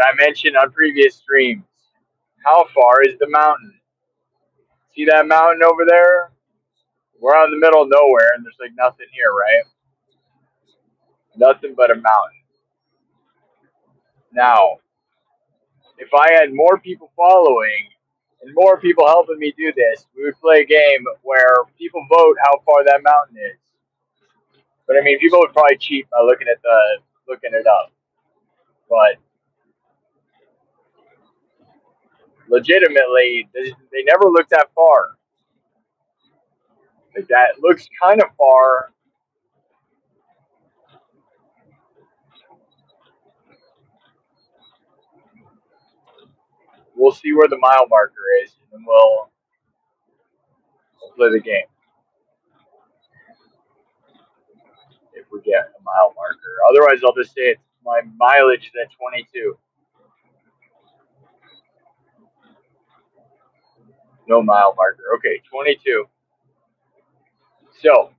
that I mentioned on previous streams. How far is the mountain? See that mountain over there? We're out in the middle of nowhere, and there's like nothing here, right? Nothing but a mountain. Now, if I had more people following and more people helping me do this, we would play a game where people vote how far that mountain is. But I mean, people would probably cheat by looking it up. But legitimately, they never looked that far. Like that looks kind of far. We'll see where the mile marker is, and then we'll play the game if we get a mile marker. Otherwise, I'll just say it's my mileage is at 22. No mile marker. Okay, 22. So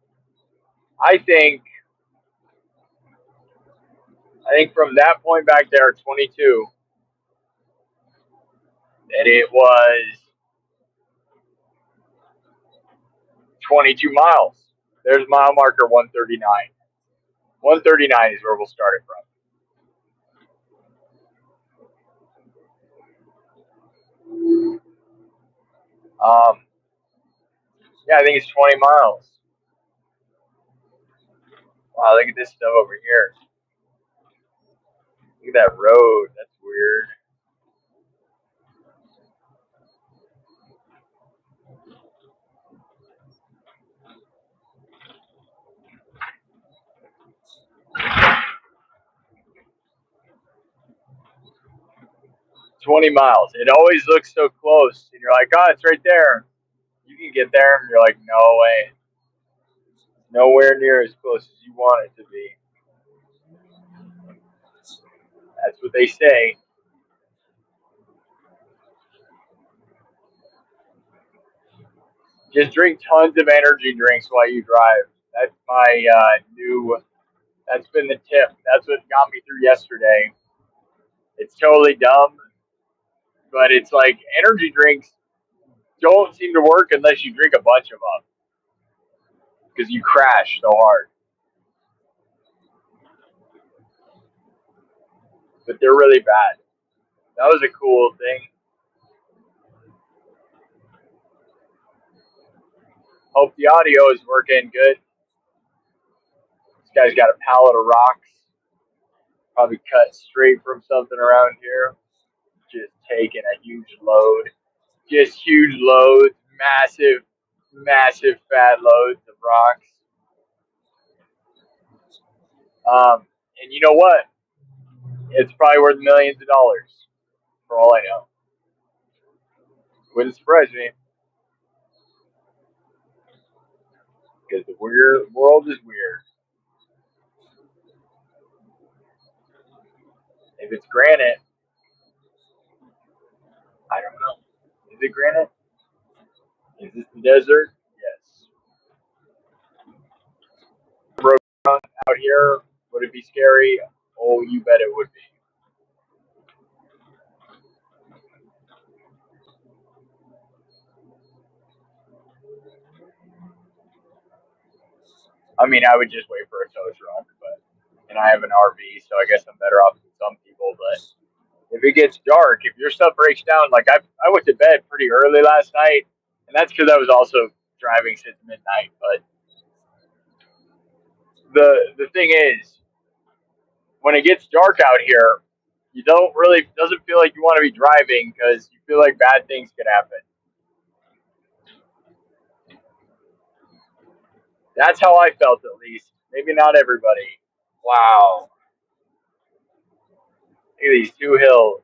I think from that point back there, 22, that it was 22 miles. There's mile marker 139. 139 is where we'll start it from. Yeah, I think it's 20 miles. Wow, look at this stuff over here. Look at that road. That's weird. $20. It always looks so close, and you're like, oh, it's right there. You can get there, and you're like, no way. Nowhere near as close as you want it to be. That's what they say. Just drink tons of energy drinks while you drive. That's my that's been the tip. That's what got me through yesterday. It's totally dumb, but it's like energy drinks don't seem to work unless you drink a bunch of them because you crash so hard. But they're really bad. That was a cool thing. Hope the audio is working good. This guy's got a pallet of rocks. Probably cut straight from something around here. Just taking a huge load. Just huge loads. Massive, massive fat loads of rocks. And you know what? It's probably worth millions of dollars, for all I know. Wouldn't surprise me, because the weird world is weird. If it's granite, I don't know. Is it granite? Is this the desert? Yes. Road out here, would it be scary? Oh, you bet it would be. I mean, I would just wait for a tow truck, but and I have an RV, so I guess I'm better off than some people. But if it gets dark, if your stuff breaks down, like I went to bed pretty early last night, and that's because I was also driving since midnight. But the thing is, when it gets dark out here, you don't really doesn't feel like you want to be driving because you feel like bad things could happen. That's how I felt, at least. Maybe not everybody. Wow, look at these two hills.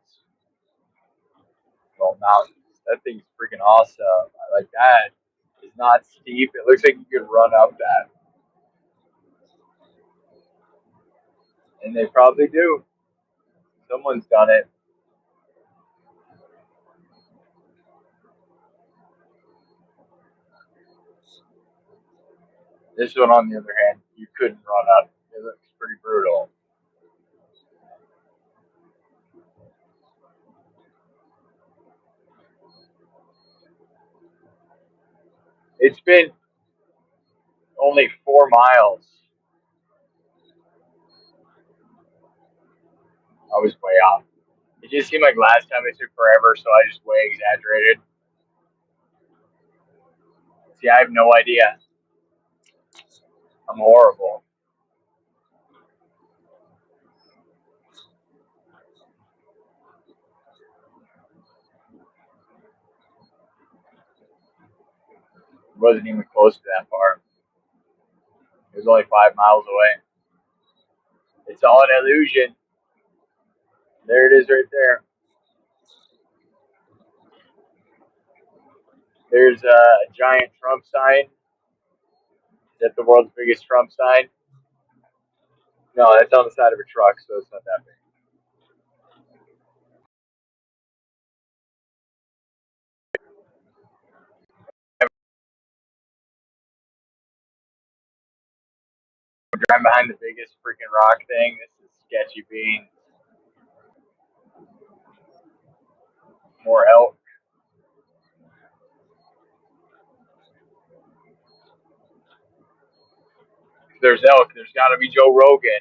Well, mountains. That thing's freaking awesome. I like that. It's not steep. It looks like you could run up that, and they probably do. Someone's done it. This one, on the other hand, you couldn't run up. It looks pretty brutal. It's been only 4 miles. I was way off. It just seemed like last time it took forever, so I just way exaggerated. See, I have no idea. I'm horrible. It wasn't even close to that far. It was only 5 miles away. It's all an illusion. There it is right there. There's a giant Trump sign. Is that the world's biggest Trump sign? No, that's on the side of a truck, so it's not that big. I'm driving behind the biggest freaking rock thing. This is sketchy beans. More elk. If there's elk, there's got to be Joe Rogan.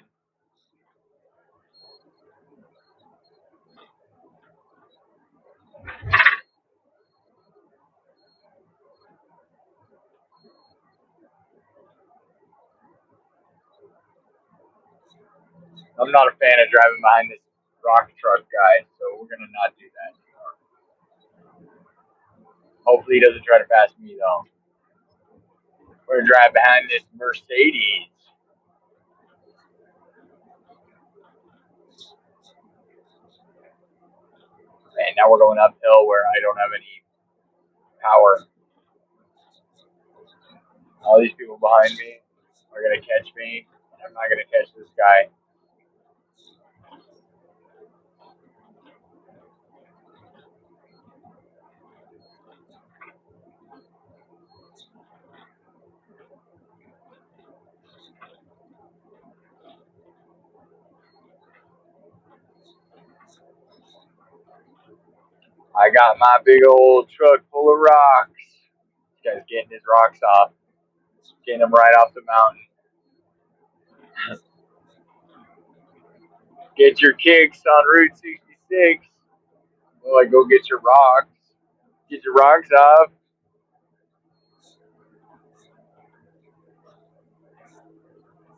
I'm not a fan of driving behind this rock truck guy, so we're gonna not do that anymore. Hopefully, he doesn't try to pass me though. We're gonna drive behind this Mercedes. And now we're going uphill where I don't have any power. All these people behind me are gonna catch me. I'm not gonna catch this guy. I got my big old truck full of rocks. This guy's getting his rocks off, getting them right off the mountain. Get your kicks on Route 66. Well, like, go get your rocks. Get your rocks off.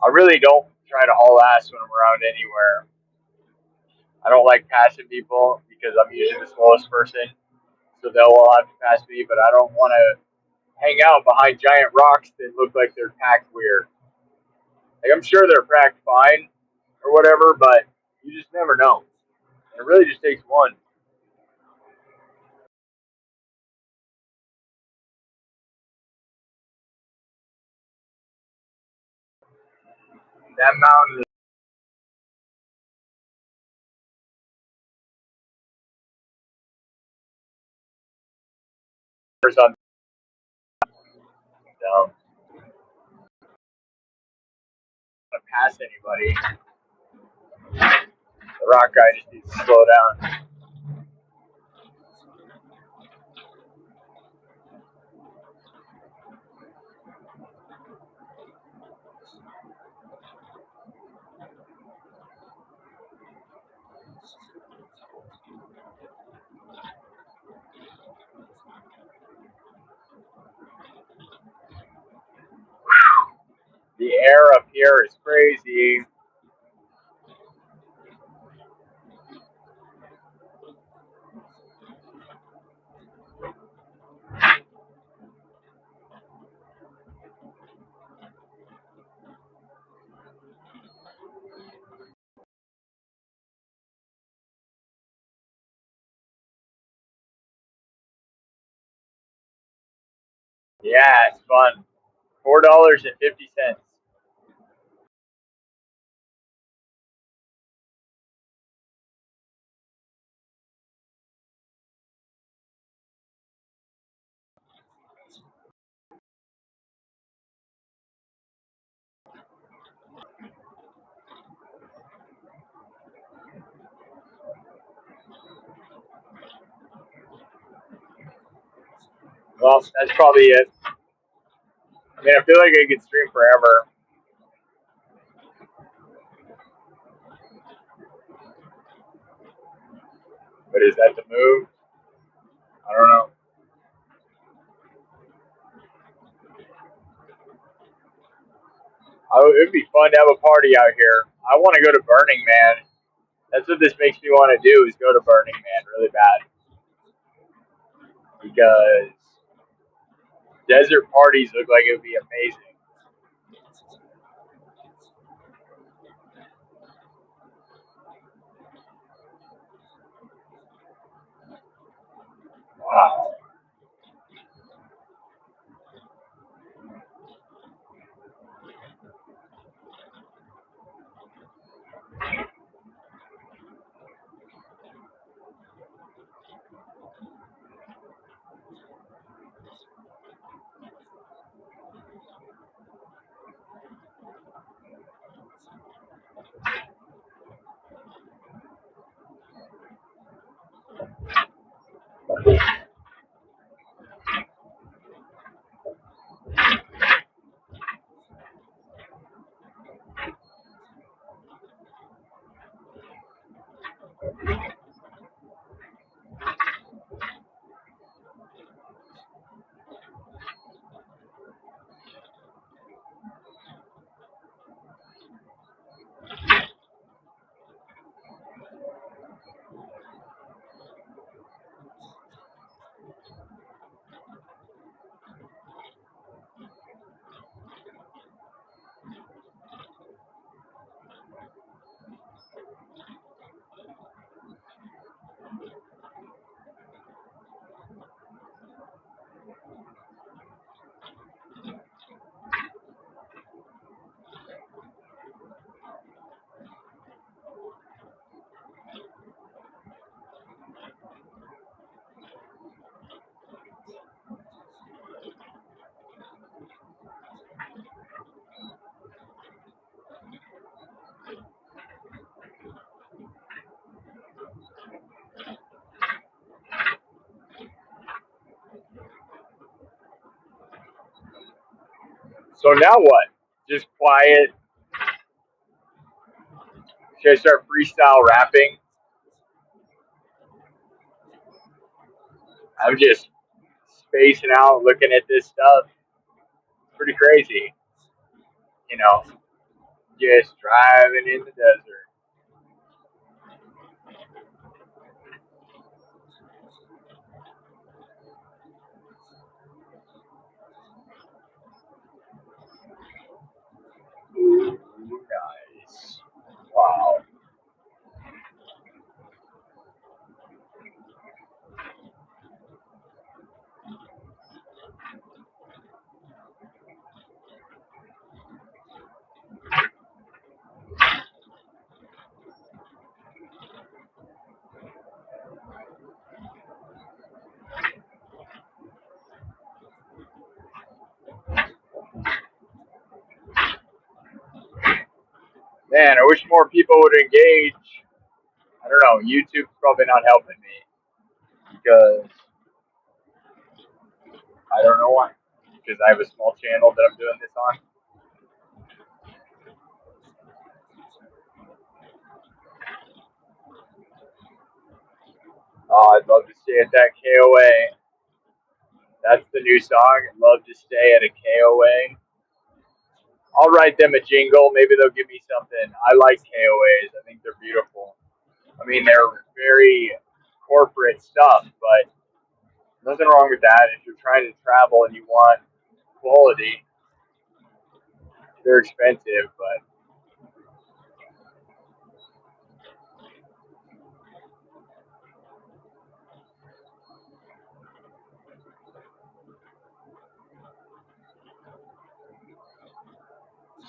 I really don't try to haul ass when I'm around anywhere. I don't like passing people because I'm usually the slowest person, so they'll all have to pass me. But I don't want to hang out behind giant rocks that look like they're packed weird. Like, I'm sure they're packed fine or whatever, but you just never know. And it really just takes one. That mountain is on down. To pass anybody. The rock guy just needs to slow down. The air up here is crazy. Yeah, it's fun. $4.50. Well, that's probably it. mean, I feel like I could stream forever, but is that the move? I don't know. It'd be fun to have a party out here. I want to go to Burning Man. That's what this makes me want to do is go to Burning Man really bad because desert parties look like it would be amazing. Wow. So now what? Just quiet. Should I start freestyle rapping? I'm just spacing out, looking at this stuff. Pretty crazy, you know. Just driving in the desert. Ooh, nice. Wow. Man, I wish more people would engage. I don't know. YouTube's probably not helping me because I don't know why. Because I have a small channel that I'm doing this on. Oh, I'd love to stay at that KOA. That's the new song. I'd love to stay at a KOA. I'll write them a jingle. Maybe they'll give me something. I like KOAs. I think they're beautiful. I mean, they're very corporate stuff, but nothing wrong with that. If you're trying to travel and you want quality, they're expensive, but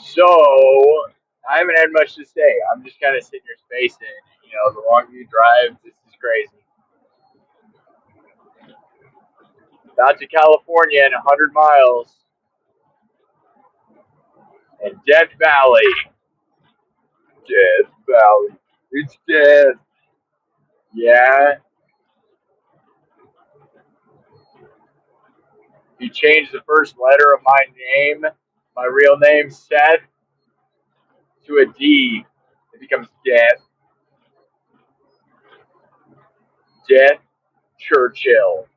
so I haven't had much to say. I'm just kind of sitting here spacing. You know, the longer you drive, this is crazy. Out to California in 100 miles and Death Valley. Death Valley. It's death. Yeah. You change the first letter of my name, my real name, Seth, to a D. It becomes Death. Death Churchill.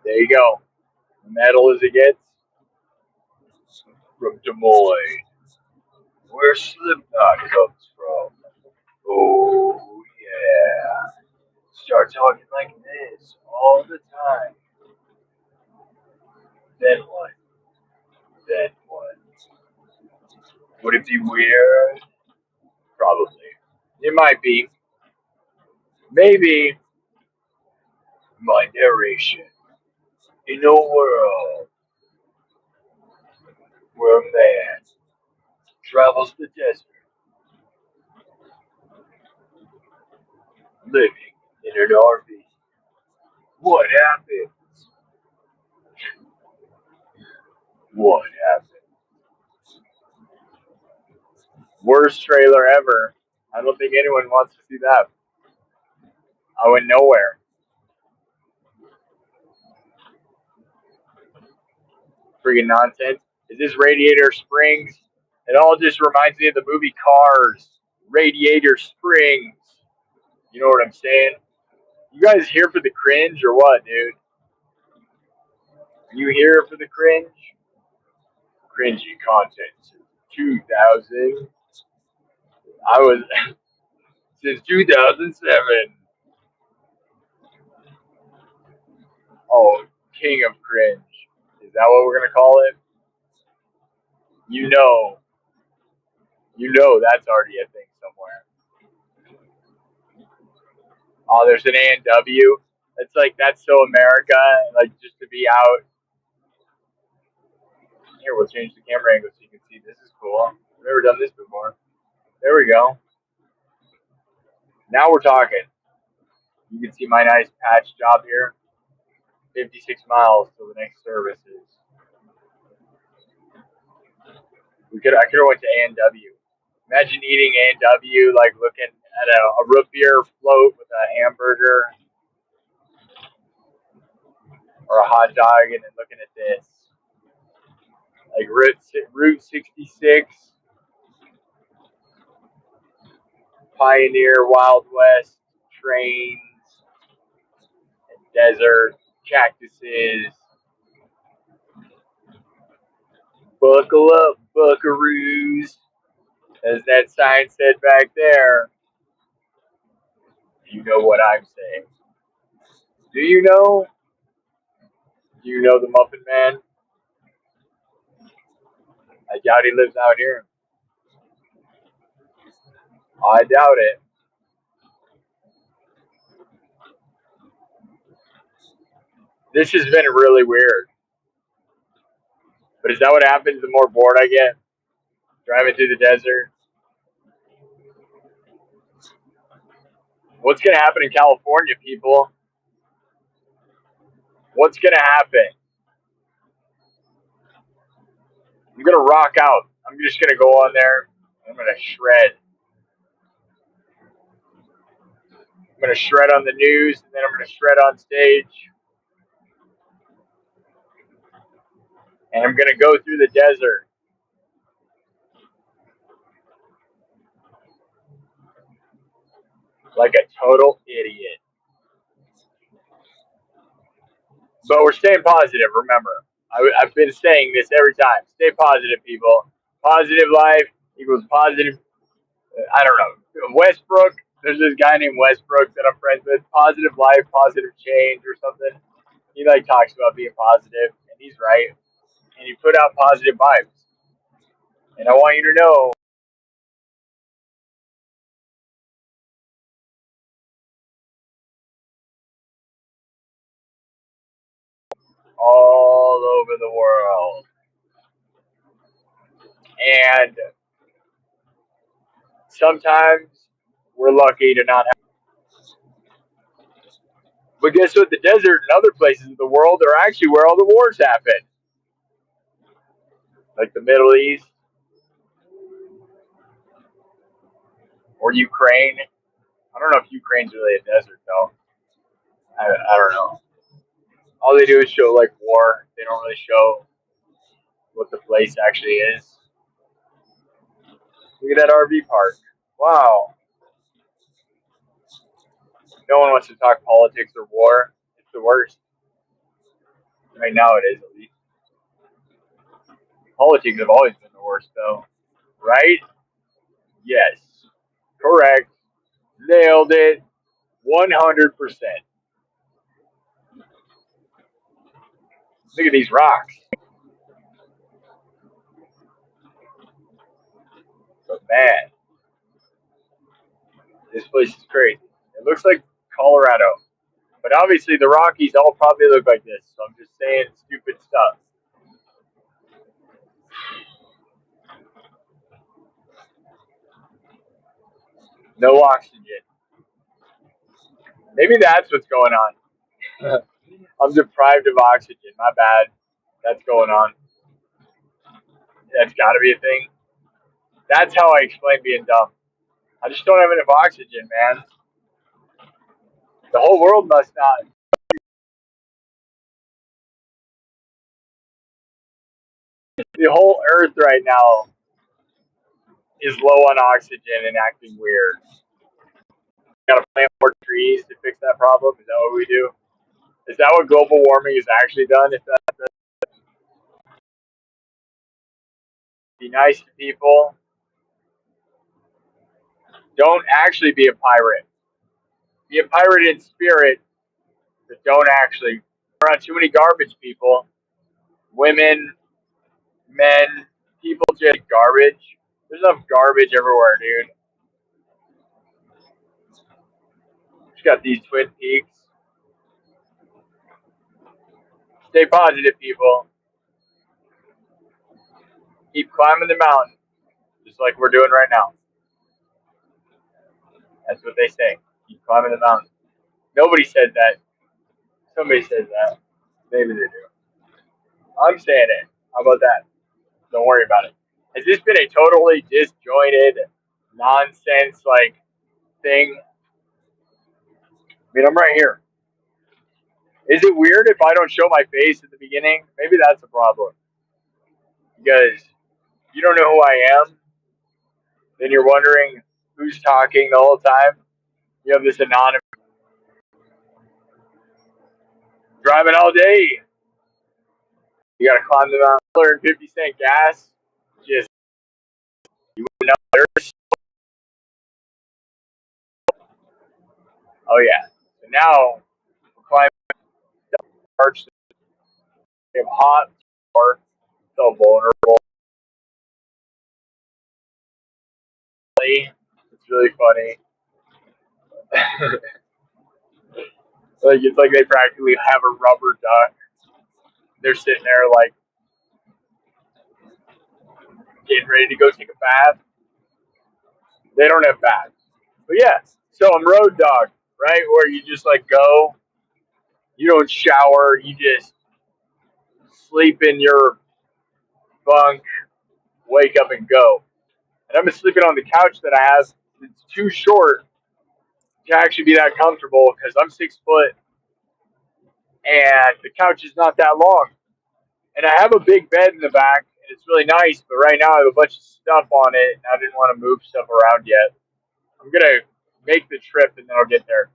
There you go. Metal as it gets. From Des Moines, where Slipknot comes from. Oh, yeah. Start talking like this all the time. Then what? Then what? Would it be weird? Probably. It might be. Maybe my narration in a world where a man travels the desert, living in an RV. What happened? What happened? Worst trailer ever. I don't think anyone wants to see that. I went nowhere. Freaking nonsense. Is this Radiator Springs? It all just reminds me of the movie Cars. Radiator Springs. You know what I'm saying? You guys here for the cringe or what, dude? You here for the cringe? Cringy content since 2000. I was since 2007. Oh, king of cringe. Is that what we're gonna call it? You know, that's already a thing somewhere. Oh, there's an A&W. It's like that's so America, like just to be out. Here, we'll change the camera angle so you can see. This is cool. I've never done this before. There we go. Now we're talking. You can see my nice patch job here. 56 miles till the next service is. I could have went to A&W. Imagine eating A&W, like looking at a root beer float with a hamburger or a hot dog, and then looking at this, like Route 66, Pioneer, Wild West, trains, and desert, cactuses. Buckle up, buckaroos, as that sign said back there. You know what I'm saying. Do you know? Do you know the Muffin Man? I doubt he lives out here. I doubt it. This has been really weird. But is that what happens the more bored I get? Driving through the desert? What's going to happen in California, people? What's going to happen? I'm going to rock out. I'm just going to go on there. I'm going to shred. I'm going to shred on the news, and then I'm going to shred on stage. And I'm going to go through the desert. Like a total idiot. But we're staying positive, remember. I've been saying this every time. Stay positive, people. Positive life equals positive. I don't know. Westbrook, there's this guy named Westbrook that I'm friends with. Positive life, positive change, or something. He like talks about being positive, and he's right. And he put out positive vibes. And I want you to know all over the world. And sometimes we're lucky to not have. But guess what? The desert and other places of the world are actually where all the wars happen. Like the Middle East or Ukraine. I don't know if Ukraine's really a desert, though. I don't know. All they do is show like war. They don't really show what the place actually is. Look at that RV park. Wow. No one wants to talk politics or war. It's the worst. Right now it is, at least. Politics have always been the worst, though. Right? Yes. Correct. Nailed it. 100%. Look at these rocks. But man, this place is crazy. It looks like Colorado. But obviously the Rockies all probably look like this. So I'm just saying stupid stuff. No oxygen. Maybe that's what's going on. I'm deprived of oxygen. My bad. That's going on. That's got to be a thing. That's how I explain being dumb. I just don't have enough oxygen, man. The whole world must not. The whole Earth right now is low on oxygen and acting weird. Got to plant more trees to fix that problem. Is that what we do? Is that what global warming is actually done? If that be nice to people, don't actually be a pirate. Be a pirate in spirit, but don't actually. Around too many garbage people, women, men, people just garbage. There's enough garbage everywhere, dude. Just got these Twin Peaks. Stay positive, people. Keep climbing the mountain, just like we're doing right now. That's what they say. Keep climbing the mountain. Nobody said that. Somebody says that. Maybe they do. I'm saying it. How about that? Don't worry about it. Has this been a totally disjointed nonsense like thing? I mean, I'm right here. Is it weird if I don't show my face at the beginning? Maybe that's a problem. Because you don't know who I am, then you're wondering who's talking the whole time. You have this anonymous driving all day. You gotta climb the mountain, 50-cent gas. Just you wouldn't know there's. Oh yeah. So now we're climbing the arch. We have hot or so vulnerable. It's really funny. Like it's like they practically have a rubber duck. They're sitting there like getting ready to go take a bath. They don't have baths. But yeah, so I'm road dog, right? Where you just like go, you don't shower, you just sleep in your bunk, wake up and go. And I've been sleeping on the couch that I have. It's too short to actually be that comfortable because I'm 6 foot and the couch is not that long. And I have a big bed in the back and it's really nice, but right now I have a bunch of stuff on it and I didn't want to move stuff around yet. I'm gonna make the trip and then I'll get there.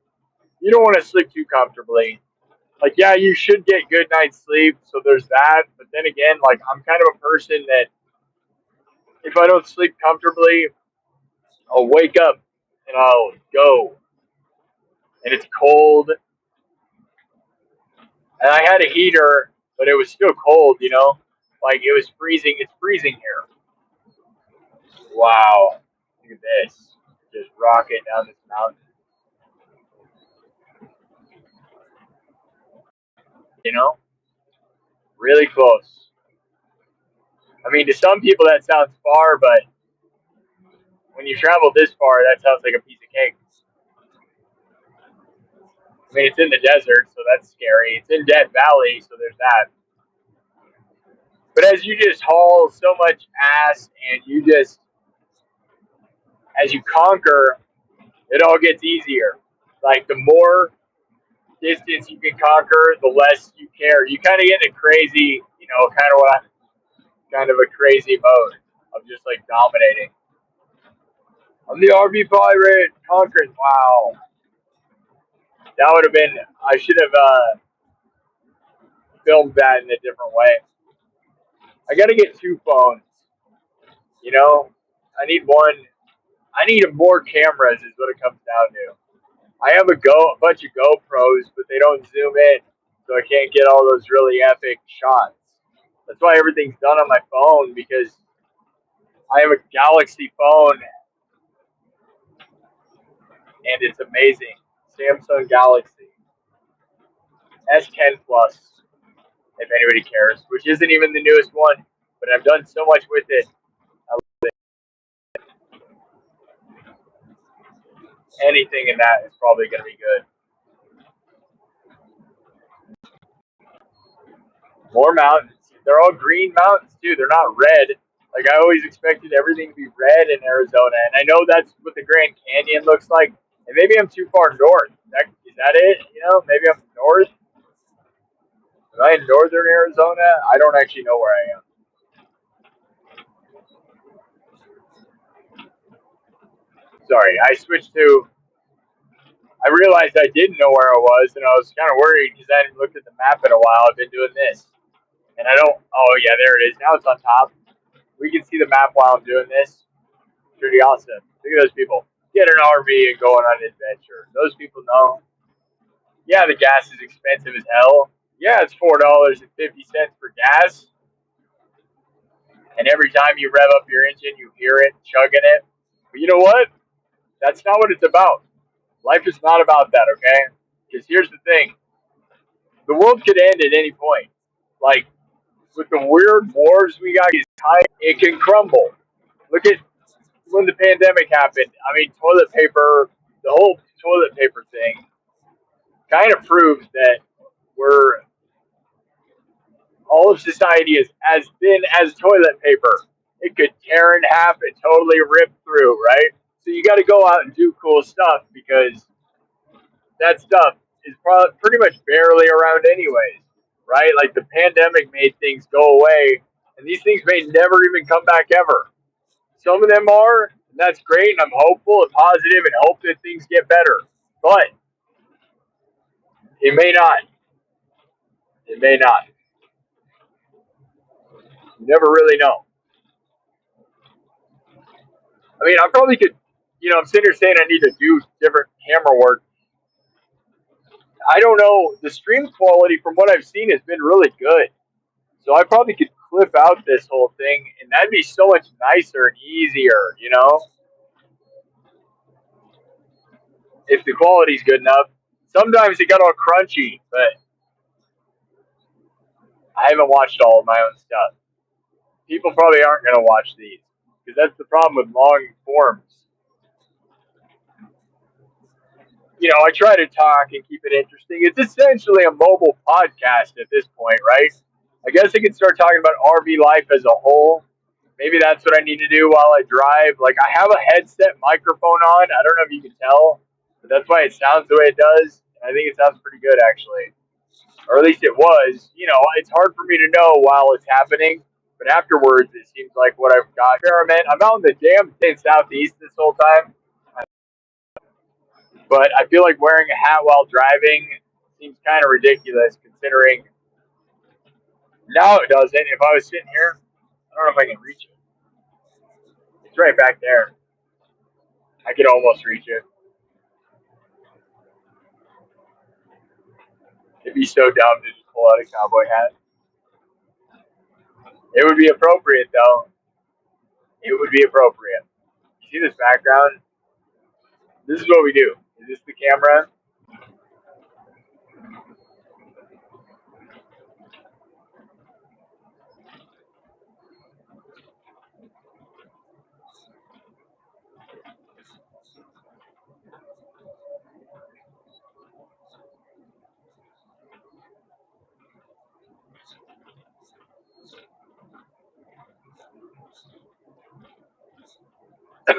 You don't want to sleep too comfortably. Like, yeah, you should get good night's sleep, so there's that. But then again, like, I'm kind of a person that if I don't sleep comfortably, I'll wake up and I'll go. And it's cold. And I had a heater, but it was still cold, you know? Like, it was freezing. It's freezing here. Wow. Look at this. Just rocket down this mountain. You know? Really close. I mean, to some people that sounds far, but when you travel this far, that sounds like a piece of cake. I mean, it's in the desert, so that's scary. It's in Death Valley, so there's that. But as you just haul so much ass and you just, as you conquer, it all gets easier. Like the more distance you can conquer, the less you care. You kind of get in a crazy, kind of a crazy mode of just like dominating. I'm the RV pirate, conquering. Wow, that would have been. I should have filmed that in a different way. I got to get two phones. You know, I need one. I need more cameras. Is what it comes down to. I have a bunch of GoPros, but they don't zoom in, so I can't get all those really epic shots. That's why everything's done on my phone because I have a Galaxy phone and it's amazing. Samsung Galaxy S10 Plus, if anybody cares, which isn't even the newest one, but I've done so much with it. Anything in that is probably going to be good. More mountains. They're all green mountains too. They're not red. Like I always expected everything to be red in Arizona, and I know that's what the Grand Canyon looks like. And maybe I'm too far north. Is that it? Maybe I'm north. Am I in northern Arizona? I don't actually know where I am. Sorry, I switched to. I realized I didn't know where I was, and I was kind of worried because I hadn't looked at the map in a while. I've been doing this, and I don't. Oh yeah, there it is. Now it's on top. We can see the map while I'm doing this. Pretty awesome. Look at those people. Get an RV and going on an adventure. Those people know. Yeah, the gas is expensive as hell. Yeah, it's $4.50 for gas. And every time you rev up your engine, you hear it chugging it. But you know what? That's not what it's about. Life is not about that, okay? Because here's the thing. The world could end at any point. Like, with the weird wars we got, it can crumble. Look at when the pandemic happened. I mean, toilet paper, the whole toilet paper thing kind of proves that we're all of society is as thin as toilet paper. It could tear in half and totally rip through, right? So you got to go out and do cool stuff because that stuff is probably pretty much barely around anyways, right? Like the pandemic made things go away, and these things may never even come back ever. Some of them are, and that's great, and I'm hopeful and positive and hope that things get better. But it may not. It may not. You never really know. I mean, I probably could, I'm sitting here saying I need to do different camera work. I don't know. The stream quality from what I've seen has been really good. So I probably could clip out this whole thing, and that'd be so much nicer and easier, if the quality's good enough. Sometimes it got all crunchy, but I haven't watched all of my own stuff. People probably aren't going to watch these because that's the problem with long forms. I try to talk and keep it interesting. It's essentially a mobile podcast at this point, right? I guess I could start talking about RV life as a whole. Maybe that's what I need to do while I drive. Like, I have a headset microphone on. I don't know if you can tell, but that's why it sounds the way it does. I think it sounds pretty good, actually. Or at least it was. It's hard for me to know while it's happening, but afterwards, it seems like what I've got. Experiment. I'm out in the damn thing southeast this whole time. But I feel like wearing a hat while driving seems kind of ridiculous considering now it doesn't. If I was sitting here, I don't know if I can reach it. It's right back there. I could almost reach it. It'd be so dumb to just pull out a cowboy hat. It would be appropriate though. It would be appropriate. You see this background? This is what we do. Is this the camera?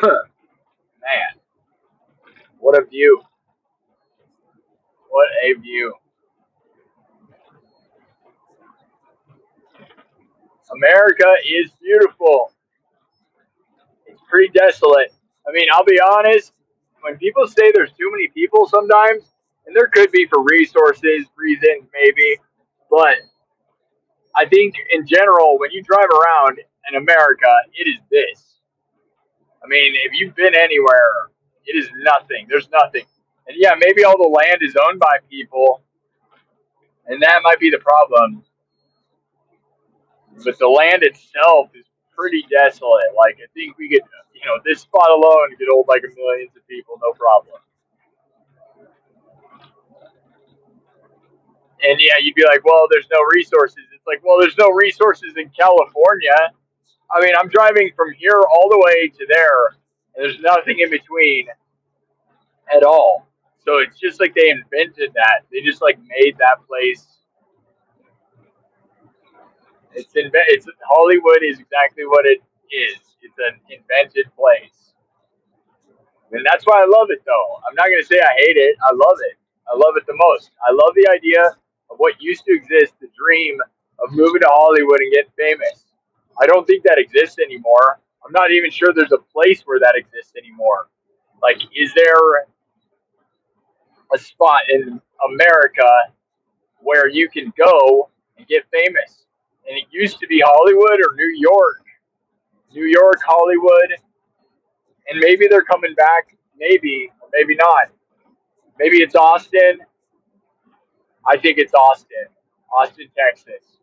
Man, what a view. What a view. America is beautiful. It's pretty desolate. I mean, I'll be honest, when people say there's too many people sometimes, and there could be for resources reasons maybe, but I think in general, when you drive around in America, it is this. I mean, if you've been anywhere, it is nothing. There's nothing. And yeah, maybe all the land is owned by people, and that might be the problem. But the land itself is pretty desolate. Like, I think we could, this spot alone could hold like millions of people, no problem. And yeah, you'd be like, well, there's no resources. It's like, well, there's no resources in California. I mean, I'm driving from here all the way to there, and there's nothing in between at all. So it's just like they invented that. They just like made that place. It's Hollywood is exactly what it is. It's an invented place, and that's why I love it. Though I'm not gonna say I hate it. I love it. I love it the most. I love the idea of what used to exist, the dream of moving to Hollywood and getting famous. I don't think that exists anymore. I'm not even sure there's a place where that exists anymore. Like, is there a spot in America where you can go and get famous? And it used to be Hollywood or New York, Hollywood, and maybe they're coming back, maybe, or maybe not. Maybe it's Austin. I think it's Austin, Texas.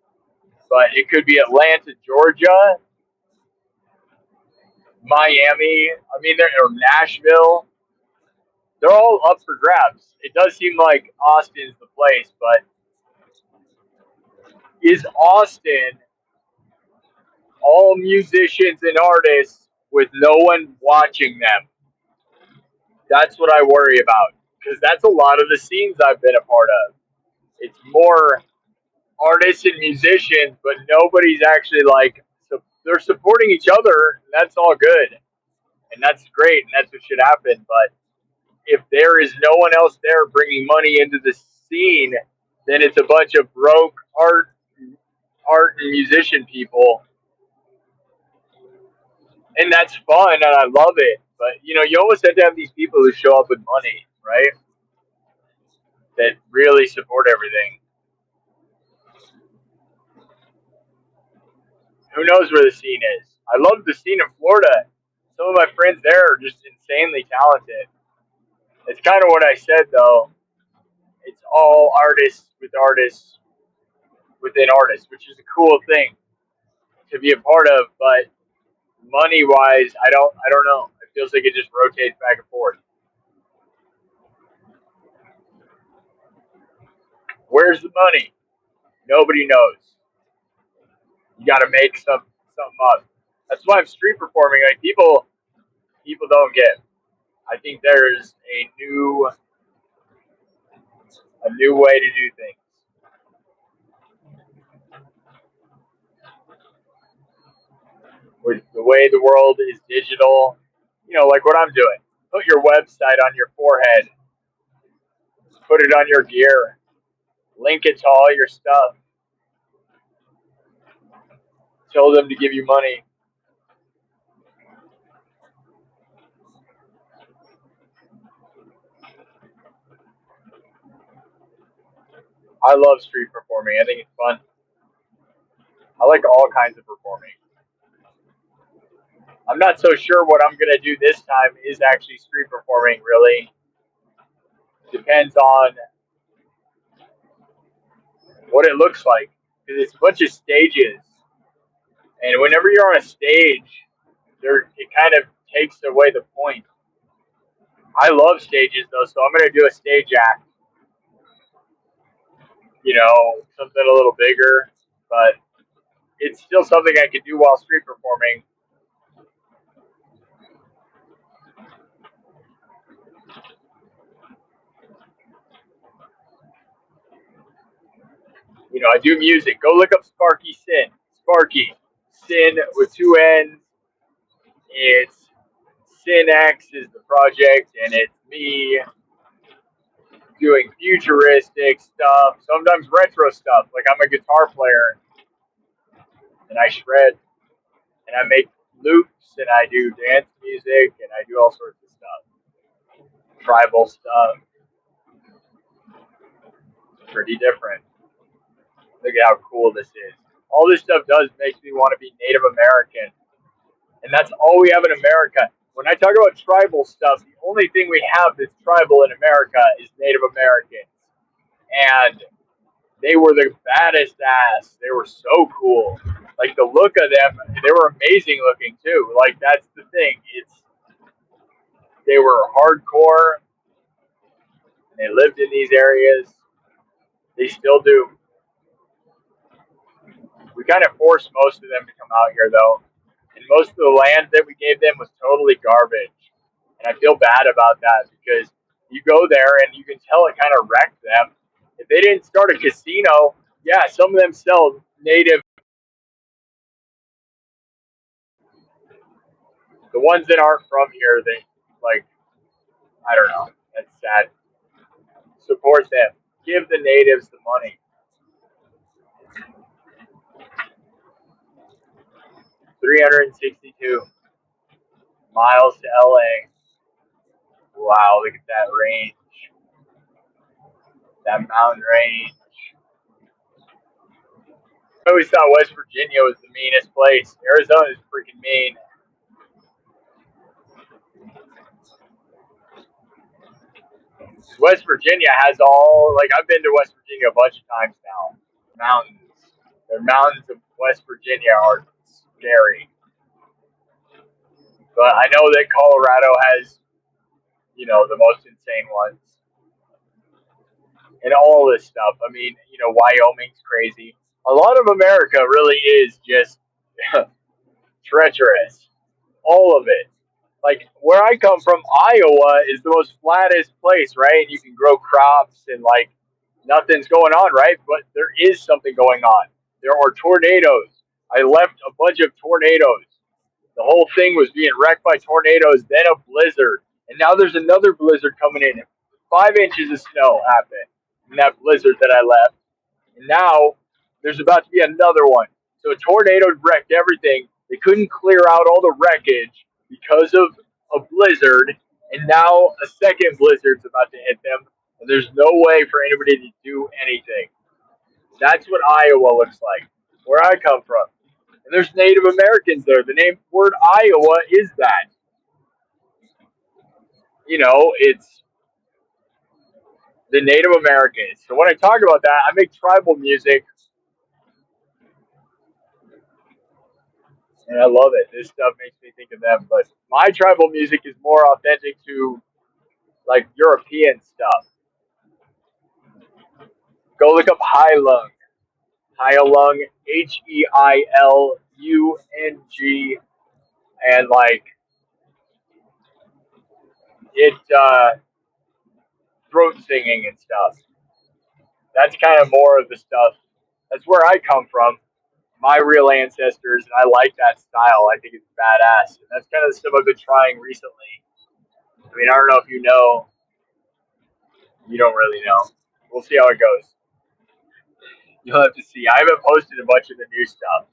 But it could be Atlanta, Georgia, Miami. I mean, or Nashville. They're all up for grabs. It does seem like Austin's the place, but is Austin all musicians and artists with no one watching them? That's what I worry about because that's a lot of the scenes I've been a part of. It's more artists and musicians, but nobody's actually like they're supporting each other. And that's all good, and that's great, and that's what should happen. But if there is no one else there bringing money into the scene, then it's a bunch of broke art and musician people, and that's fun, and I love it. But you always have to have these people who show up with money, right? That really support everything. Who knows where the scene is? I love the scene in Florida. Some of my friends there are just insanely talented. It's kind of what I said though. It's all artists with artists within artists, which is a cool thing to be a part of. But money wise, I don't know. It feels like it just rotates back and forth. Where's the money? Nobody knows. You got to make something up. That's why I'm street performing. Like people don't get. I think there's a new way to do things. With the way the world is digital, like what I'm doing. Put your website on your forehead. Put it on your gear. Link it to all your stuff. Tell them to give you money. I love street performing. I think it's fun. I like all kinds of performing. I'm not so sure what I'm going to do this time is actually street performing, really. Depends on what it looks like. Because it's a bunch of stages. And whenever you're on a stage, it kind of takes away the point. I love stages, though, so I'm going to do a stage act. Something a little bigger. But it's still something I could do while street performing. I do music. Go look up Sparky Sin. Sparky Sin with two N's. It's Sin X is the project, and it's me doing futuristic stuff, sometimes retro stuff. Like I'm a guitar player and I shred and I make loops and I do dance music and I do all sorts of stuff. Tribal stuff. Pretty different. Look at how cool this is. All this stuff does makes me want to be Native American. And that's all we have in America. When I talk about tribal stuff, the only thing we have that's tribal in America is Native Americans. And they were the baddest ass. They were so cool. Like the look of them, they were amazing looking too. Like that's the thing. They were hardcore. They lived in these areas. They still do. We kind of forced most of them to come out here though. And most of the land that we gave them was totally garbage. And I feel bad about that because you go there and you can tell it kind of wrecked them. If they didn't start a casino, yeah, some of them sell native. The ones that aren't from here, they like, I don't know. That's sad. Support them. Give the natives the money. 362 miles to LA. Wow, look at that range. That mountain range. I always thought West Virginia was the meanest place. Arizona is freaking mean. West Virginia has all, like, I've been to West Virginia a bunch of times now. Mountains. The mountains of West Virginia are scary. But I know that Colorado has, the most insane ones. And all this stuff. I mean, Wyoming's crazy. A lot of America really is just treacherous. All of it. Like where I come from, Iowa is the most flattest place, right? And you can grow crops and like nothing's going on, right? But there is something going on. There are tornadoes. I left a bunch of tornadoes. The whole thing was being wrecked by tornadoes, then a blizzard. And now there's another blizzard coming in. 5 inches of snow happened in that blizzard that I left. And now there's about to be another one. So a tornado wrecked everything. They couldn't clear out all the wreckage because of a blizzard. And now a second blizzard's about to hit them. And there's no way for anybody to do anything. That's what Iowa looks like, where I come from. And there's Native Americans there. The name word Iowa is that. It's the Native Americans. So when I talk about that, I make tribal music. And I love it. This stuff makes me think of them. But my tribal music is more authentic to like European stuff. Go look up Heilung. Heilung, Heilung, and like it throat singing and stuff. That's kind of more of the stuff. That's where I come from. My real ancestors, and I like that style. I think it's badass. And that's kind of the stuff I've been trying recently. I mean, I don't know if you know. You don't really know. We'll see how it goes. You'll have to see. I haven't posted a bunch of the new stuff.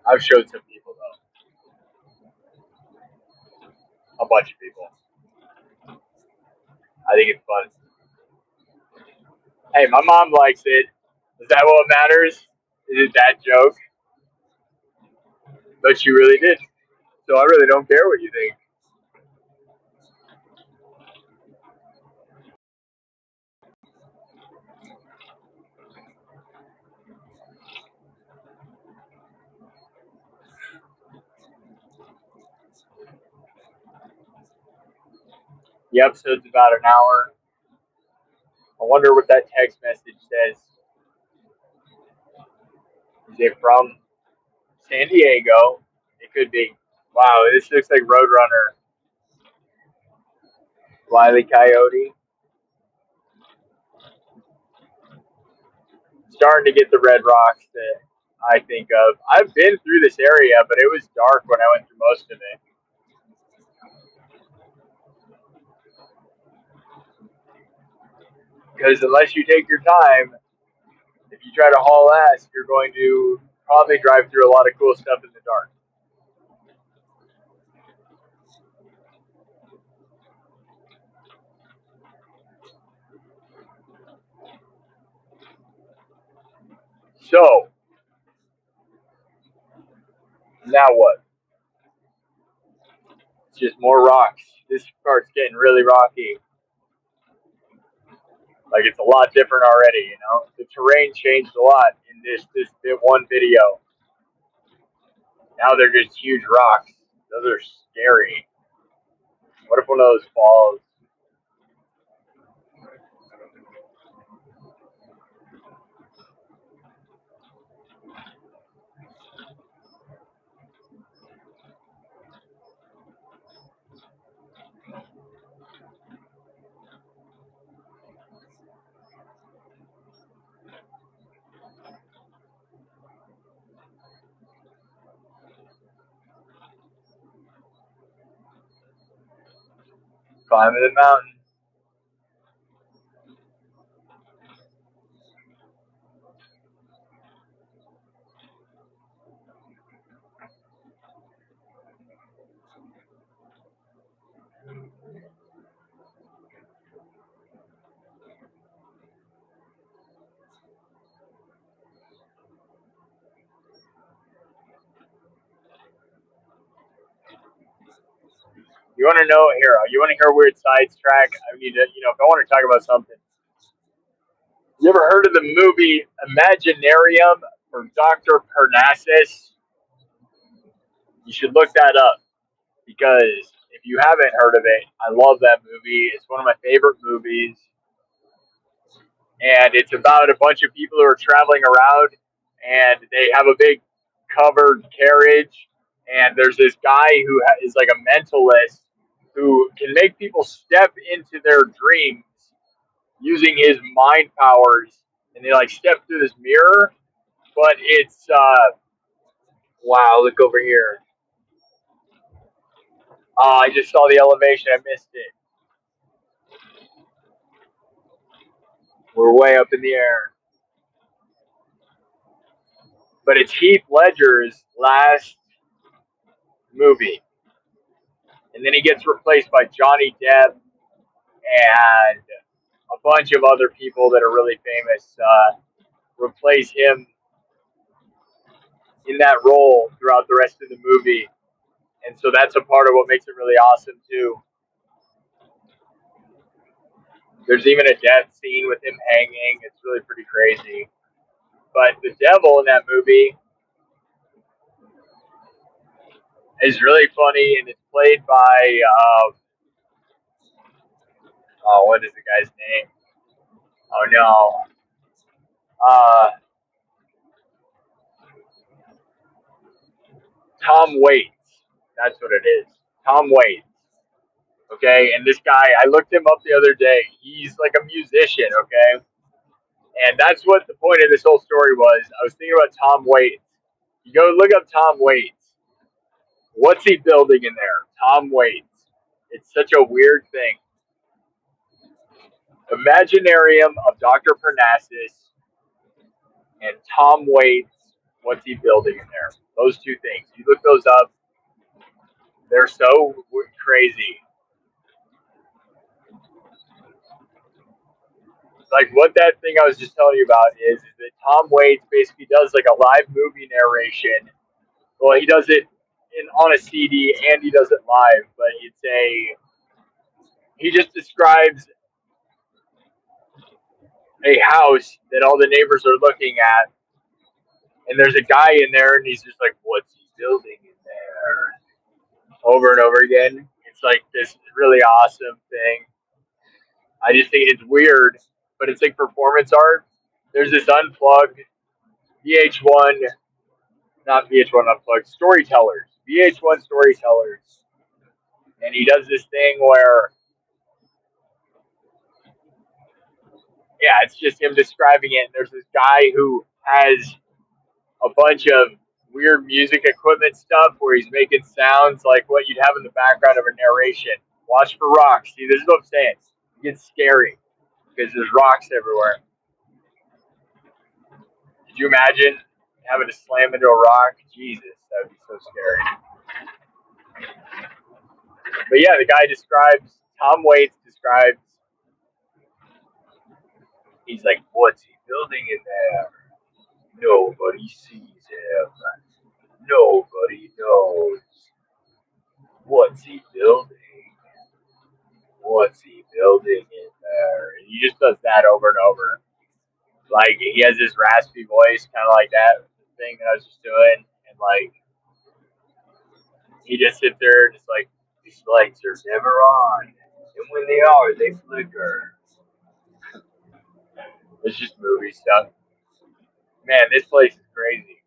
I've showed some people though. A bunch of people. I think it's fun. Hey, my mom likes it. Is that what matters? Is it that joke? But she really did. So I really don't care what you think. The episode's about an hour. I wonder what that text message says. Is it from San Diego? It could be. Wow, this looks like Roadrunner. Wile E. Coyote. Starting to get the red rocks that I think of. I've been through this area, but it was dark when I went through most of it. Because unless you take your time, if you try to haul ass, you're going to probably drive through a lot of cool stuff in the dark. So, now what? It's just more rocks. This part's getting really rocky. Like, it's a lot different already, you know? The terrain changed a lot in this one video. Now they're just huge rocks. Those are scary. What if one of those falls? Climbing the mountain. You want to know here? You want to hear a weird sidetrack? I need to, if I want to talk about something. You ever heard of the movie Imaginarium from Dr. Parnassus? You should look that up because if you haven't heard of it, I love that movie. It's one of my favorite movies, and it's about a bunch of people who are traveling around, and they have a big covered carriage, and there's this guy who is like a mentalist who can make people step into their dreams using his mind powers, and they like step through this mirror. But it's wow, look over here. Oh, I just saw the elevation. I missed it. We're way up in the air. But it's Heath Ledger's last movie. And then he gets replaced by Johnny Depp and a bunch of other people that are really famous replace him in that role throughout the rest of the movie. And so that's a part of what makes it really awesome, too. There's even a death scene with him hanging. It's really pretty crazy. But the devil in that movie is really funny, and it's played by what is the guy's name? Oh no, Tom Waits. That's what it is. Tom Waits. Okay, and this guy, I looked him up the other day. He's like a musician. Okay, and that's what the point of this whole story was. I was thinking about Tom Waits. You go look up Tom Waits. What's he building in there? Tom Waits. It's such a weird thing. Imaginarium of Dr. Parnassus and Tom Waits. What's he building in there? Those two things. You look those up. They're so crazy. Like what that thing I was just telling you about is that Tom Waits basically does like a live movie narration. Well, he does it on a CD and he does it live, but he just describes a house that all the neighbors are looking at, and there's a guy in there, and he's just like, "What's he building in there?" Over and over again. It's like this really awesome thing. I just think it's weird, but it's like performance art. There's this unplugged VH1, not VH1 unplugged, storytellers, VH1 storytellers, and he does this thing where, yeah, it's just him describing it. And there's this guy who has a bunch of weird music equipment stuff where he's making sounds like what you'd have in the background of a narration. Watch for rocks. See, this is what I'm saying. It gets scary. because there's rocks everywhere. Could you imagine having to slam into a rock? Jesus, that would be so scary. But yeah, the guy describes, Tom Waits describes, he's like, what's he building in there? Nobody sees him. Nobody knows. What's he building? What's he building in there? And he just does that over and over. Like, he has this raspy voice, kind of like that thing that I was just doing. And, like, he just sits there, just like, these lights are never on. And when they are, they flicker. It's just movie stuff. Man, this place is crazy.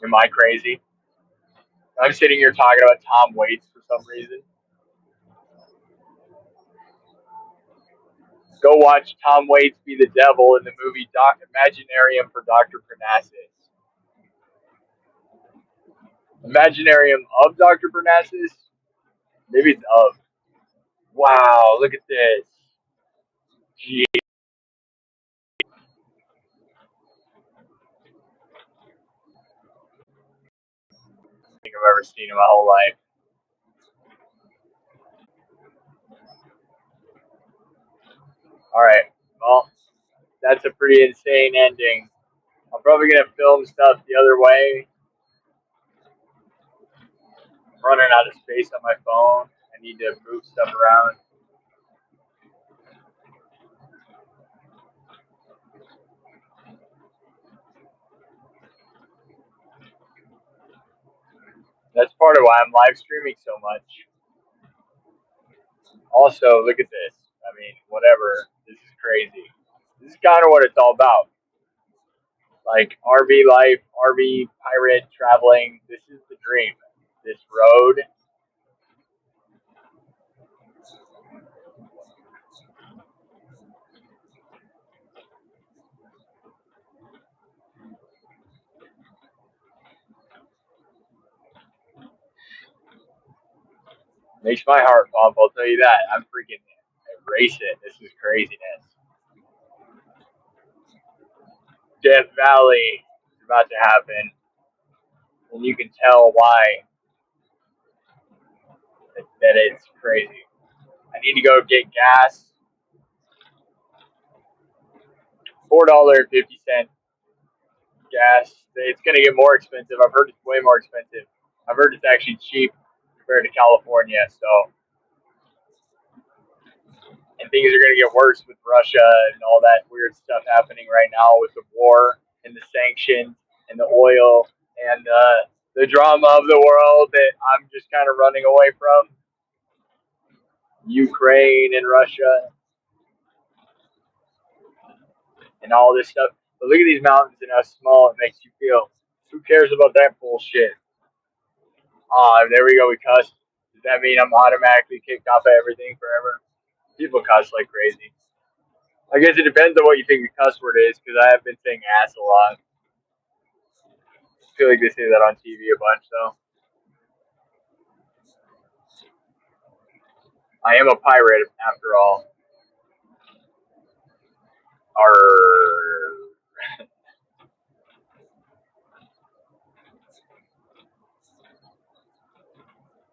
Am I crazy? I'm sitting here talking about Tom Waits for some reason. Go watch Tom Waits be the devil in the movie Imaginarium for Dr. Parnassus. Imaginarium of Dr. Parnassus? Maybe it's of. Wow, look at this. Gee, I think I've ever seen in my whole life. Alright, well, that's a pretty insane ending. I'm probably going to film stuff the other way. I'm running out of space on my phone. I need to move stuff around. That's part of why I'm live streaming so much. Also, look at this. I mean, whatever. This is crazy. This is kind of what it's all about. Like RV life, RV pirate traveling. This is the dream. This road makes my heart pump. I'll tell you that. I'm freaking racing. This is craziness. Death Valley is about to happen, and you can tell why that it's crazy. I need to go get gas. $4.50 gas. It's gonna get more expensive. I've heard it's way more expensive. I've heard it's actually cheap compared to California. So, and things are gonna get worse with Russia and all that weird stuff happening right now with the war and the sanctions and the oil and the drama of the world that I'm just kind of running away from. Ukraine and Russia and all this stuff. But look at these mountains and how small it makes you feel. Who cares about that bullshit? There we go. We cussed. Does that mean I'm automatically kicked off of everything forever? People cuss like crazy. I guess it depends on what you think a cuss word is, because I have been saying ass a lot. I feel like they say that on TV a bunch, though. I am a pirate, after all. Arr.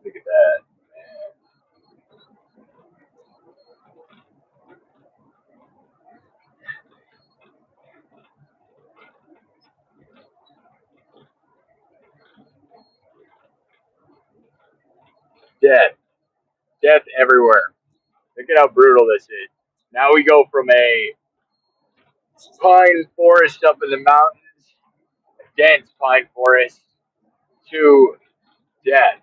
Look at that. Death. Death everywhere. Look at how brutal this is. Now we go from a pine forest up in the mountains, a dense pine forest, to death.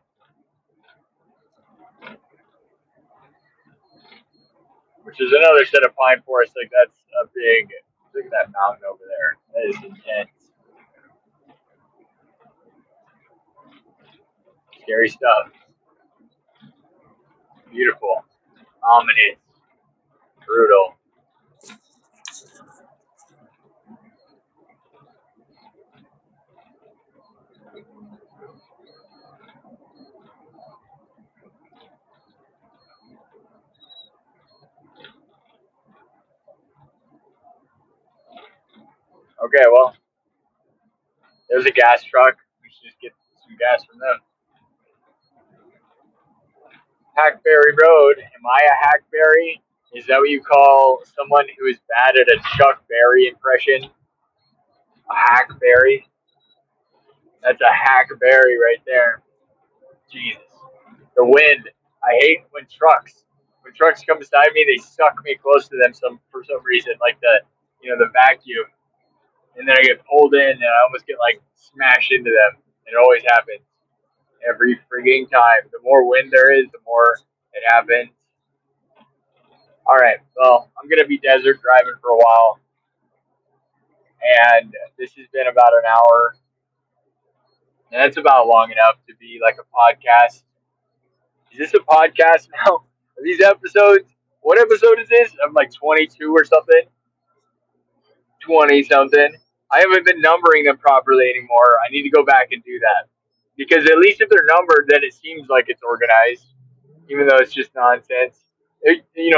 Which is another set of pine forests. Like, that's a big. Look at that mountain over there. That is intense. Scary stuff. Beautiful. Ominous. Brutal. Okay, well, there's a gas truck. We should just get some gas from them. Hackberry Road. Am I a hackberry? Is that what you call someone who is bad at a Chuck Berry impression? A hackberry? That's a hackberry right there. Jesus. The wind. I hate when trucks come beside me, they suck me close to them for some reason, like the vacuum, and then I get pulled in and I almost get like smashed into them. It always happens every frigging time. The more wind there is, the more it happens. All right, well, I'm gonna be desert driving for a while, and this has been about an hour, and that's about long enough to be like a podcast. Is this a podcast now? Are these episodes? What episode is this? I'm like 22 or something. 20 something. I haven't been numbering them properly anymore. I need to go back and do that. Because at least if they're numbered, then it seems like it's organized, even though it's just nonsense.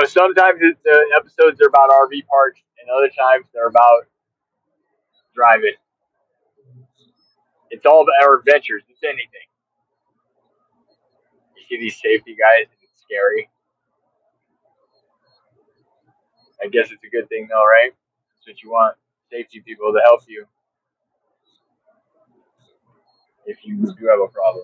Sometimes the episodes are about RV parks, and other times they're about driving. It's all about our adventures. It's anything. You see these safety guys, and it's scary. I guess it's a good thing, though, right? That's what you want. Safety people to help you if you do have a problem.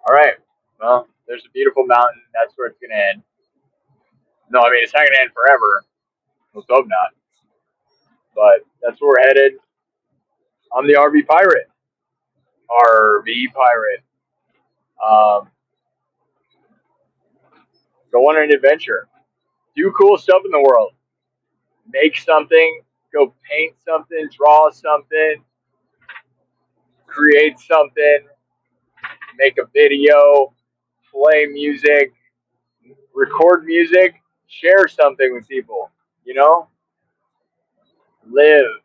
All right. Well, there's a beautiful mountain. That's where it's going to end. No, I mean, it's not going to end forever. Let's hope not. But that's where we're headed. I'm the RV Pirate. RV Pirate. Um, go on an adventure. Do cool stuff in the world. Make something. Go paint something. Draw something. Create something. Make a video. Play music. Record music. Share something with people. Live.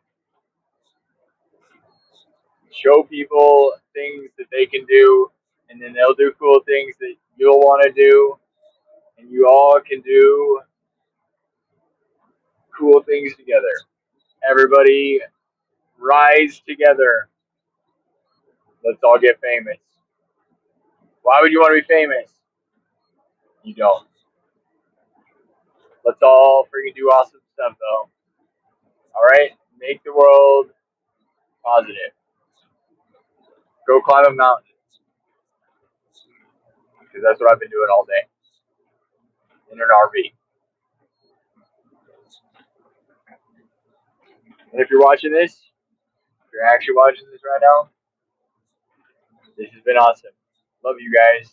Show people things that they can do, and then they'll do cool things that you'll want to do, and you all can do cool things together. Everybody rise together. Let's all get famous. Why would you want to be famous? You don't. Let's all freaking do awesome stuff, though. All right? Make the world positive. Go climb a mountain, because that's what I've been doing all day in an RV. And if you're watching this, if you're actually watching this right now, this has been awesome. Love you guys.